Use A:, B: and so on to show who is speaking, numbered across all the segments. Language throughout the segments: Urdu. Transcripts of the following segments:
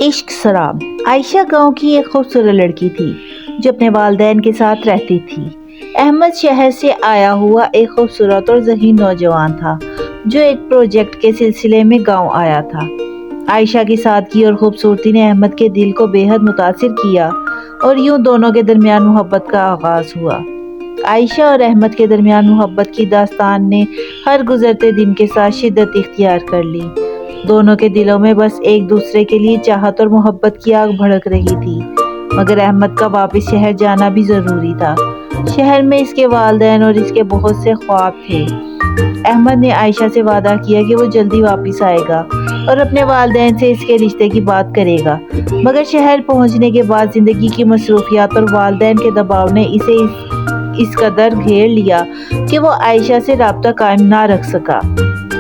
A: عشق سراب۔ عائشہ گاؤں کی ایک خوبصورت لڑکی تھی جو اپنے والدین کے ساتھ رہتی تھی۔ احمد شہر سے آیا ہوا ایک خوبصورت اور ذہین نوجوان تھا جو ایک پروجیکٹ کے سلسلے میں گاؤں آیا تھا۔ عائشہ کی سادگی اور خوبصورتی نے احمد کے دل کو بے حد متاثر کیا اور یوں دونوں کے درمیان محبت کا آغاز ہوا۔ عائشہ اور احمد کے درمیان محبت کی داستان نے ہر گزرتے دن کے ساتھ شدت اختیار کر لی۔ دونوں کے دلوں میں بس ایک دوسرے کے لیے چاہت اور محبت کی آگ بھڑک رہی تھی، مگر احمد کا واپس شہر جانا بھی ضروری تھا۔ شہر میں اس کے والدین اور اس کے بہت سے خواب تھے۔ احمد نے عائشہ سے وعدہ کیا کہ وہ جلدی واپس آئے گا اور اپنے والدین سے اس کے رشتے کی بات کرے گا، مگر شہر پہنچنے کے بعد زندگی کی مصروفیات اور والدین کے دباؤ نے اسے اس قدر گھیر لیا کہ وہ عائشہ سے رابطہ قائم نہ رکھ سکا۔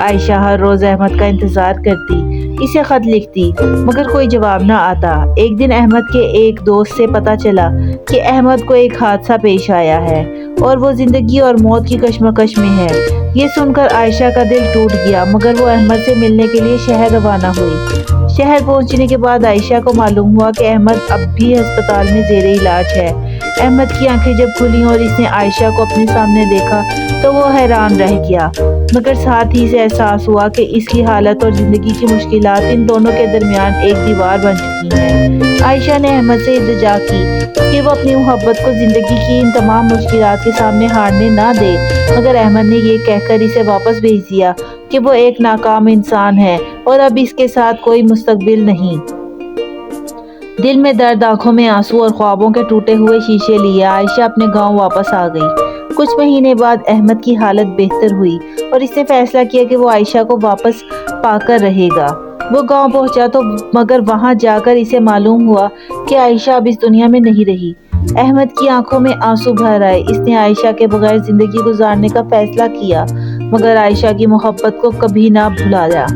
A: عائشہ ہر روز احمد کا انتظار کرتی، اسے خط لکھتی، مگر کوئی جواب نہ آتا۔ ایک دن احمد کے ایک دوست سے پتہ چلا کہ احمد کو ایک حادثہ پیش آیا ہے اور وہ زندگی اور موت کی کشمکش میں ہے۔ یہ سن کر عائشہ کا دل ٹوٹ گیا، مگر وہ احمد سے ملنے کے لیے شہر روانہ ہوئی۔ شہر پہنچنے کے بعد عائشہ کو معلوم ہوا کہ احمد اب بھی ہسپتال میں زیر علاج ہے۔ احمد کی آنکھیں جب کھلیں اور اس نے عائشہ کو اپنے سامنے دیکھا تو وہ حیران رہ گیا، مگر ساتھ ہی اسے احساس ہوا کہ اس کی حالت اور زندگی کی مشکلات ان دونوں کے درمیان ایک دیوار بن چکی ہیں۔ عائشہ نے احمد سے التجا کی کہ وہ اپنی محبت کو زندگی کی ان تمام مشکلات کے سامنے ہارنے نہ دے، مگر احمد نے یہ کہہ کر اسے واپس بھیج دیا کہ وہ ایک ناکام انسان ہے اور اب اس کے ساتھ کوئی مستقبل نہیں۔ دل میں درد، آنکھوں میں آنسو اور خوابوں کے ٹوٹے ہوئے شیشے لیے عائشہ اپنے گاؤں واپس آ گئی۔ کچھ مہینے بعد احمد کی حالت بہتر ہوئی اور اس نے فیصلہ کیا کہ وہ عائشہ کو واپس پا کر رہے گا۔ وہ گاؤں پہنچا تو مگر وہاں جا کر اسے معلوم ہوا کہ عائشہ اب اس دنیا میں نہیں رہی۔ احمد کی آنکھوں میں آنسو بھر آئے۔ اس نے عائشہ کے بغیر زندگی گزارنے کا فیصلہ کیا، مگر عائشہ کی محبت کو کبھی نہ بھلایا۔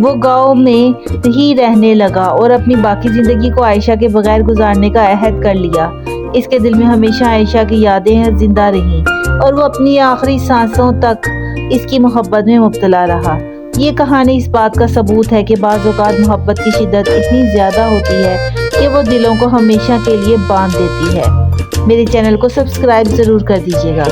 A: وہ گاؤں میں ہی رہنے لگا اور اپنی باقی زندگی کو عائشہ کے بغیر گزارنے کا عہد کر لیا۔ اس کے دل میں ہمیشہ عائشہ کی یادیں زندہ رہیں اور وہ اپنی آخری سانسوں تک اس کی محبت میں مبتلا رہا۔ یہ کہانی اس بات کا ثبوت ہے کہ بعض اوقات محبت کی شدت اتنی زیادہ ہوتی ہے کہ وہ دلوں کو ہمیشہ کے لیے باندھ دیتی ہے۔ میرے چینل کو سبسکرائب ضرور کر دیجیے گا۔